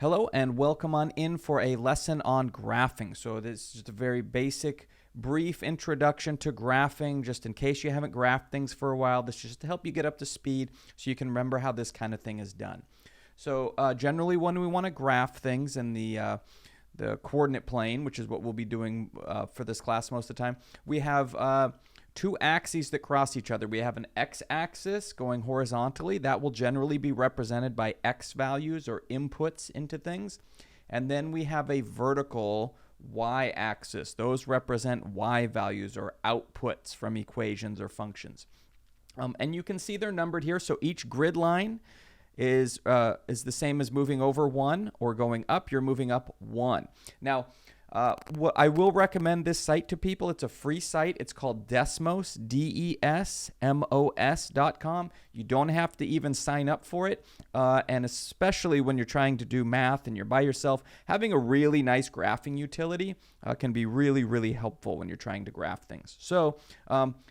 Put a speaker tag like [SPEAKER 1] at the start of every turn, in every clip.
[SPEAKER 1] Hello and welcome on in for a lesson on graphing. So this is just a very basic, brief introduction to graphing, just in case you haven't graphed things for a while. This is just to help you get up to speed so you can remember how this kind of thing is done. So generally when we want to graph things in the coordinate plane, which is what we'll be doing for this class most of the time, we have two axes that cross each other. We have an x-axis going horizontally. That will generally be represented by x values or inputs into things. And then we have a vertical y-axis. Those represent y values or outputs from equations or functions. And you can see they're numbered here. So each grid line is the same as moving over 1, or going up, you're moving up 1. Now, what I will recommend this site to people. It's a free site. It's called Desmos, DESMOS.com. You don't have to even sign up for it. And especially when you're trying to do math and you're by yourself, having a really nice graphing utility can be really, really helpful when you're trying to graph things. So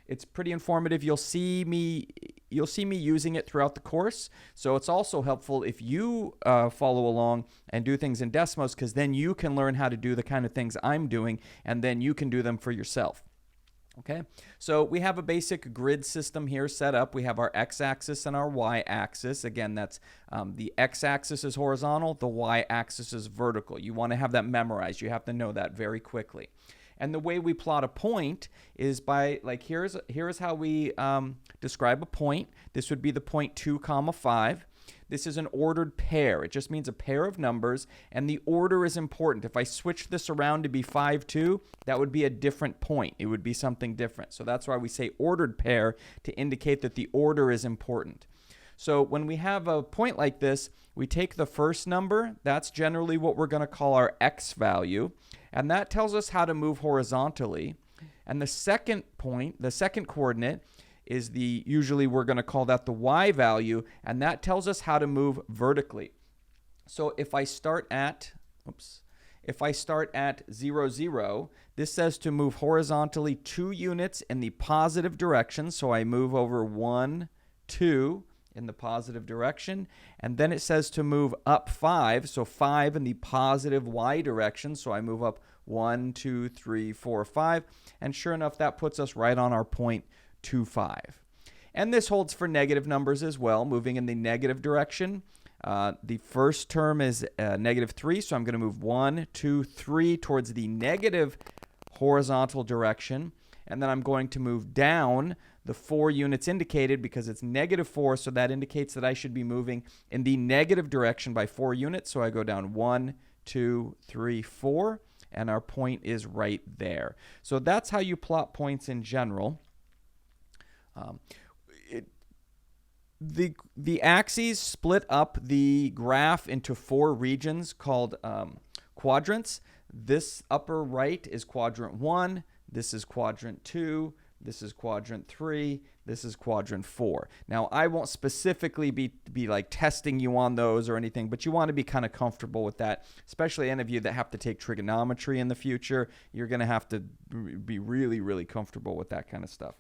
[SPEAKER 1] it's pretty informative. You'll see me using it throughout the course. So it's also helpful if you follow along and do things in Desmos, because then you can learn how to do the kind of things I'm doing, and then you can do them for yourself. Okay, so we have a basic grid system here set up. We have our x-axis and our y-axis. Again, that's the x-axis is horizontal, the y-axis is vertical. You want to have that memorized. You have to know that very quickly. And the way we plot a point is by, like, here's how we describe a point. This would be the point 2, 5. This is an ordered pair. It just means a pair of numbers, and the order is important. If I switch this around to be 5, 2, that would be a different point. It would be something different. So that's why we say ordered pair, to indicate that the order is important. So when we have a point like this, we take the first number. That's generally what we're going to call our x value, and that tells us how to move horizontally. And the second point, the second coordinate, is usually we're going to call that the y value, and that tells us how to move vertically. So if I start at 0, 0, this says to move horizontally 2 units in the positive direction. So I move over 1, 2 in the positive direction, and then it says to move up 5, so 5 in the positive y direction. So I move up 1, 2, 3, 4, 5, and sure enough, that puts us right on our point 2, 5. And this holds for negative numbers as well, moving in the negative direction. The first term is negative 3, so I'm going to move 1, 2, 3 towards the negative horizontal direction, and then I'm going to move down the 4 units indicated because it's negative 4, so that indicates that I should be moving in the negative direction by 4 units. So I go down 1, 2, 3, 4, and our point is right there. So that's how you plot points in general. The axes split up the graph into 4 regions called quadrants. This upper right is quadrant 1. This is quadrant 2. This is quadrant 3. This is quadrant 4. Now, I won't specifically be like testing you on those or anything, but you want to be kind of comfortable with that, especially any of you that have to take trigonometry in the future. You're going to have to be really, really comfortable with that kind of stuff.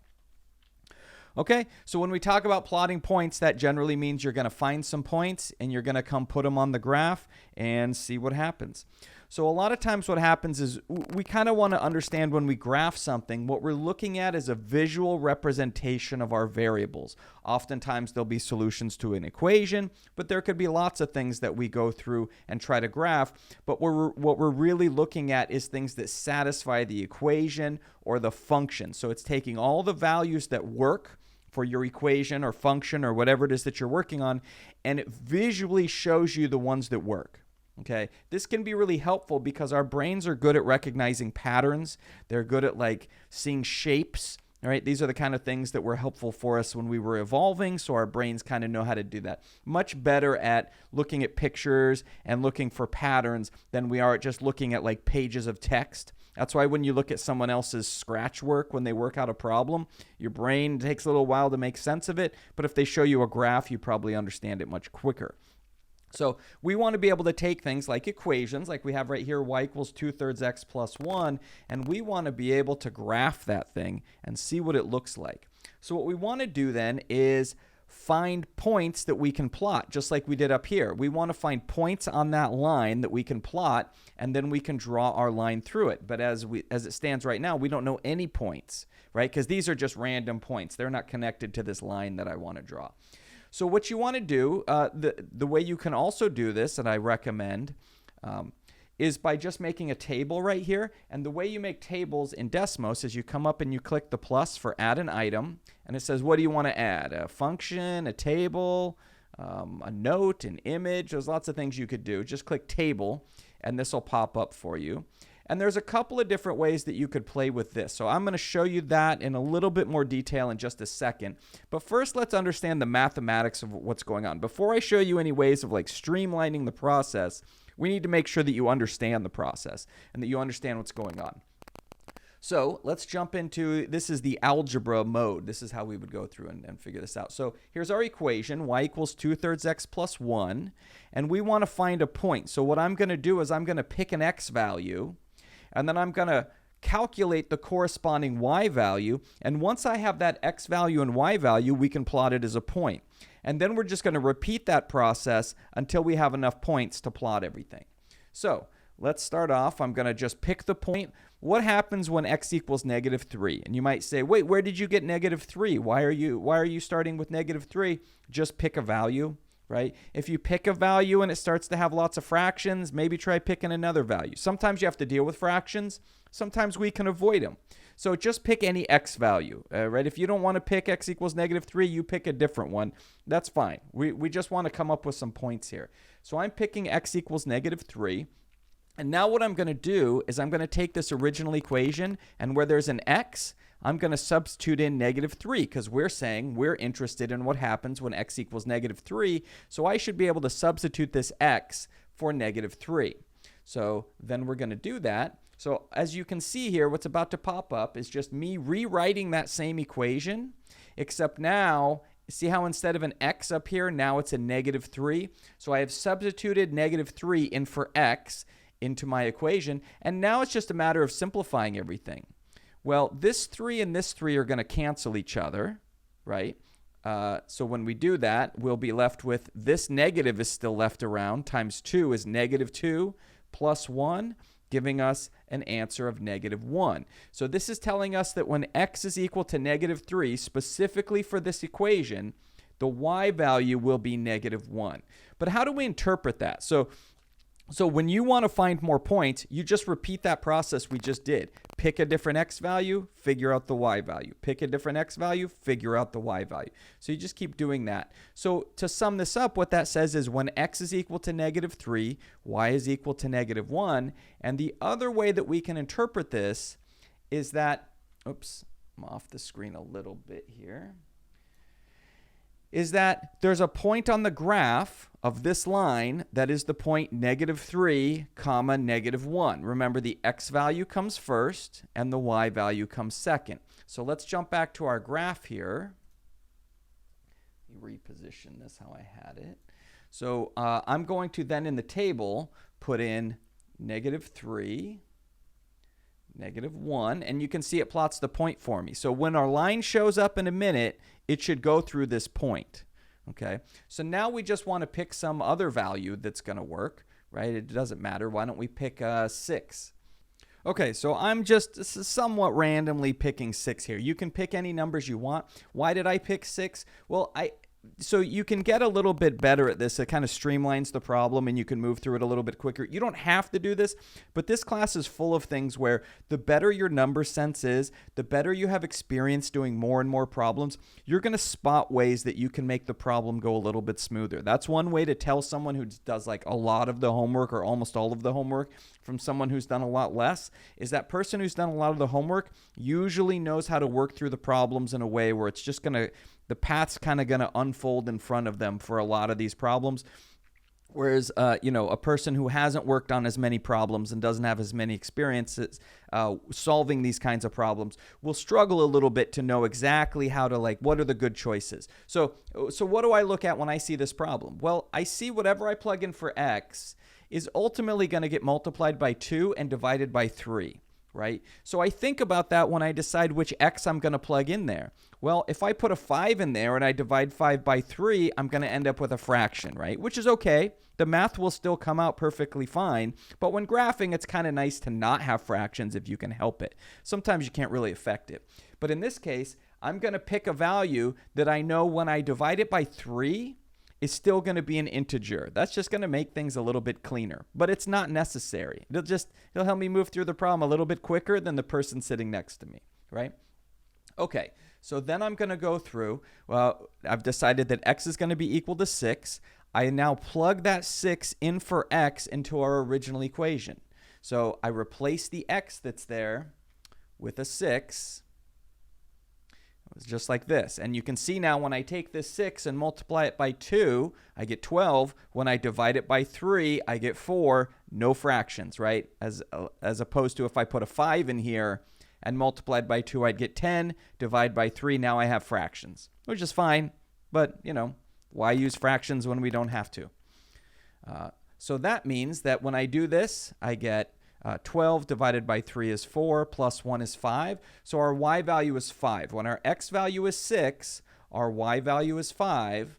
[SPEAKER 1] Okay, so when we talk about plotting points, that generally means you're going to find some points and you're going to come put them on the graph and see what happens. So a lot of times what happens is we kind of want to understand when we graph something, what we're looking at is a visual representation of our variables. Oftentimes there'll be solutions to an equation, but there could be lots of things that we go through and try to graph. But what we're really looking at is things that satisfy the equation or the function. So it's taking all the values that work for your equation or function or whatever it is that you're working on, and it visually shows you the ones that work. Okay, this can be really helpful because our brains are good at recognizing patterns. They're good at like seeing shapes. All right, these are the kind of things that were helpful for us when we were evolving, so our brains kind of know how to do that. Much better at looking at pictures and looking for patterns than we are at just looking at like pages of text. That's why when you look at someone else's scratch work, when they work out a problem, your brain takes a little while to make sense of it, but if they show you a graph, you probably understand it much quicker. So we want to be able to take things like equations, like we have right here, y equals 2/3 x plus 1, and we want to be able to graph that thing and see what it looks like. So what we want to do then is find points that we can plot, just like we did up here. We want to find points on that line that we can plot, and then we can draw our line through it. But as it stands right now, we don't know any points, right? Because these are just random points. They're not connected to this line that I want to draw. So what you want to do, the way you can also do this, and I recommend, is by just making a table right here. And the way you make tables in Desmos is you come up and you click the plus for add an item, and it says, what do you want to add? A function, a table, a note, an image. There's lots of things you could do. Just click table, and this will pop up for you. And there's a couple of different ways that you could play with this. So I'm going to show you that in a little bit more detail in just a second. But first, let's understand the mathematics of what's going on. Before I show you any ways of like streamlining the process, we need to make sure that you understand the process and that you understand what's going on. So let's jump into, this is the algebra mode. This is how we would go through and figure this out. So here's our equation, y equals 2/3 x plus 1. And we want to find a point. So what I'm going to do is I'm going to pick an x value, and then I'm going to calculate the corresponding y value. And once I have that x value and y value, we can plot it as a point. And then we're just going to repeat that process until we have enough points to plot everything. So let's start off. I'm going to just pick the point. What happens when x equals -3? And you might say, wait, where did you get -3? Why are you starting with -3? Just pick a value, right? If you pick a value and it starts to have lots of fractions, maybe try picking another value. Sometimes you have to deal with fractions. Sometimes we can avoid them. So just pick any x value, right? If you don't want to pick x equals -3, you pick a different one. That's fine. We just want to come up with some points here. So I'm picking x equals -3. And now what I'm going to do is I'm going to take this original equation, and where there's an x, I'm going to substitute in -3 because we're saying we're interested in what happens when x equals -3. So I should be able to substitute this x for -3. So then we're going to do that. So as you can see here, what's about to pop up is just me rewriting that same equation, except now, see how instead of an x up here, now it's a -3? So I have substituted -3 in for x into my equation, and now it's just a matter of simplifying everything. Well, this 3 and this 3 are going to cancel each other, right? So when we do that, we'll be left with this negative is still left around, times 2 is -2 plus 1, giving us an answer of -1. So this is telling us that when x is equal to -3, specifically for this equation, the y value will be -1. But how do we interpret that? So when you want to find more points, you just repeat that process we just did. Pick a different x value, figure out the y value. Pick a different x value, figure out the y value. So you just keep doing that. So to sum this up, what that says is when x is equal to -3, y is equal to -1. And the other way that we can interpret this is that, oops, I'm off the screen a little bit here, is that there's a point on the graph of this line that is the point -3, -1. Remember, the x value comes first and the y value comes second. So let's jump back to our graph here. Let me reposition this how I had it. So I'm going to then in the table put in -3, -1, and you can see it plots the point for me. So when our line shows up in a minute, it should go through this point. Okay, so now we just want to pick some other value that's going to work, right? It doesn't matter. Why don't we pick 6? Okay, so I'm just somewhat randomly picking 6 here. You can pick any numbers you want. Why did I pick 6? Well, so you can get a little bit better at this. It kind of streamlines the problem and you can move through it a little bit quicker. You don't have to do this, but this class is full of things where the better your number sense is, the better you have experience doing more and more problems, you're going to spot ways that you can make the problem go a little bit smoother. That's one way to tell someone who does like a lot of the homework or almost all of the homework from someone who's done a lot less, is that person who's done a lot of the homework usually knows how to work through the problems in a way where it's just going to, the path's kind of going to unfold in front of them for a lot of these problems. Whereas, a person who hasn't worked on as many problems and doesn't have as many experiences solving these kinds of problems will struggle a little bit to know exactly how to, what are the good choices. So what do I look at when I see this problem? Well, I see whatever I plug in for x is ultimately going to get multiplied by 2 and divided by 3. right? So I think about that when I decide which x I'm going to plug in there. Well, if I put a 5 in there and I divide 5 by 3, I'm going to end up with a fraction, right? Which is okay. The math will still come out perfectly fine. But when graphing, it's kind of nice to not have fractions if you can help it. Sometimes you can't really affect it. But in this case, I'm going to pick a value that I know when I divide it by 3, is still going to be an integer. That's just going to make things a little bit cleaner, but it's not necessary. It'll help me move through the problem a little bit quicker than the person sitting next to me, right? Okay, so then I'm going to go through, well, I've decided that x is going to be equal to 6. I now plug that 6 in for x into our original equation. So I replace the x that's there with a 6. It's just like this. And you can see now when I take this 6 and multiply it by 2, I get 12. When I divide it by 3, I get 4. No fractions, right? As opposed to if I put a 5 in here and multiplied by 2, I'd get 10. Divide by 3, now I have fractions, which is fine. But, you know, why use fractions when we don't have to? So that means that when I do this, I get 12 divided by 3 is 4, plus 1 is 5. So our y value is 5. When our x value is 6, our y value is 5.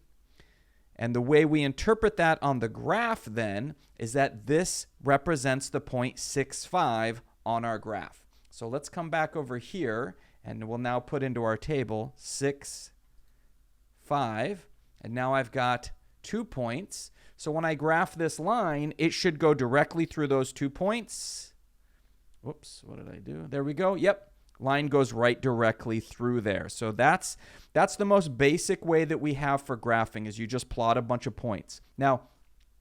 [SPEAKER 1] And the way we interpret that on the graph then is that this represents the point 6, 5 on our graph. So let's come back over here, and we'll now put into our table 6, 5. And now I've got 2 points. So when I graph this line, it should go directly through those 2 points. Whoops, what did I do? There we go. Yep, line goes right directly through there. So that's the most basic way that we have for graphing, is you just plot a bunch of points. Now,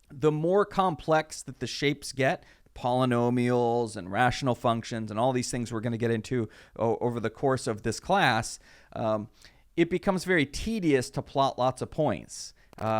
[SPEAKER 1] the more complex that the shapes get, polynomials and rational functions and all these things we're going to get into over the course of this class, it becomes very tedious to plot lots of points.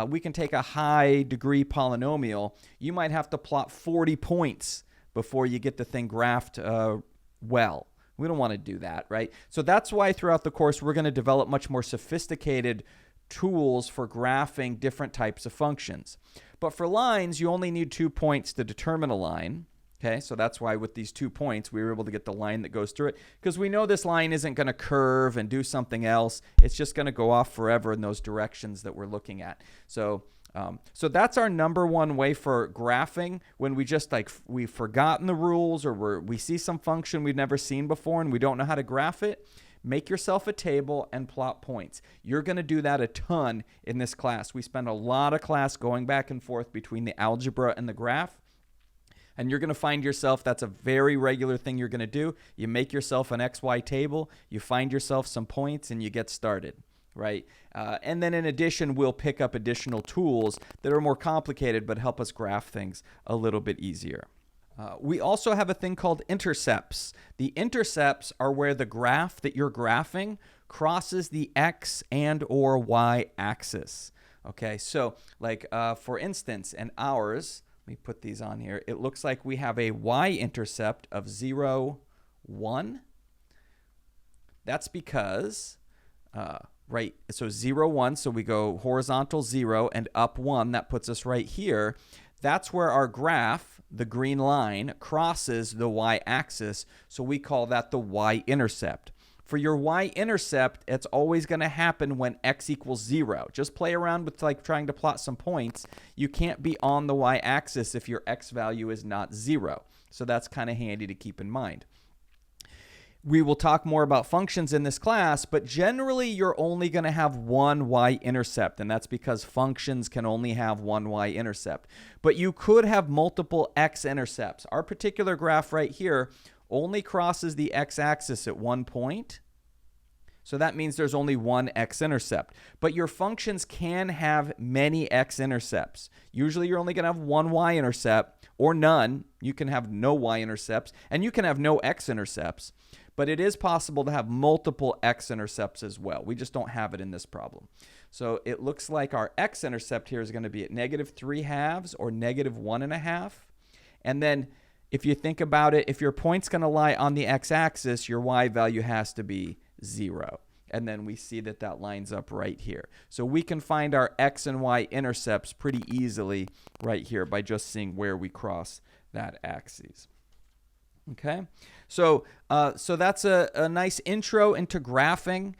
[SPEAKER 1] We can take a high degree polynomial. You might have to plot 40 points before you get the thing graphed well. We don't want to do that, right? So that's why throughout the course we're going to develop much more sophisticated tools for graphing different types of functions. But for lines, you only need 2 points to determine a line. Okay, so that's why with these 2 points, we were able to get the line that goes through it, because we know this line isn't going to curve and do something else. It's just going to go off forever in those directions that we're looking at. So that's our number one way for graphing, when we just we've forgotten the rules, or we see some function we've never seen before and we don't know how to graph it. Make yourself a table and plot points. You're going to do that a ton in this class. We spend a lot of class going back and forth between the algebra and the graph. And you're going to find yourself, that's a very regular thing you're going to do. You make yourself an XY table, you find yourself some points, and you get started, right? And then in addition, we'll pick up additional tools that are more complicated but help us graph things a little bit easier. We also have a thing called intercepts. The intercepts are where the graph that you're graphing crosses the x and or y axis. Okay, so like for instance, in ours, let me put these on here. It looks like we have a y-intercept of 0, 1. That's because, right, so 0, 1, so we go horizontal 0 and up 1. That puts us right here. That's where our graph, the green line, crosses the y-axis, so we call that the y-intercept. For your y-intercept, it's always going to happen when x equals 0. Just play around with like trying to plot some points. You can't be on the y-axis if your x value is not 0. So that's kind of handy to keep in mind. We will talk more about functions in this class, but generally you're only going to have one y-intercept, and that's because functions can only have one y-intercept. But you could have multiple x-intercepts. Our particular graph right here only crosses the x-axis at one point. So that means there's only one x-intercept. But your functions can have many x-intercepts. Usually you're only going to have one y-intercept or none. You can have no y-intercepts, and you can have no x-intercepts. But it is possible to have multiple x-intercepts as well. We just don't have it in this problem. So it looks like our x-intercept here is going to be at -3/2 or -1.5. And then if you think about it, if your point's going to lie on the x-axis, your y value has to be 0. And then we see that that lines up right here. So we can find our x and y intercepts pretty easily right here by just seeing where we cross that axis. Okay, so so that's a nice intro into graphing.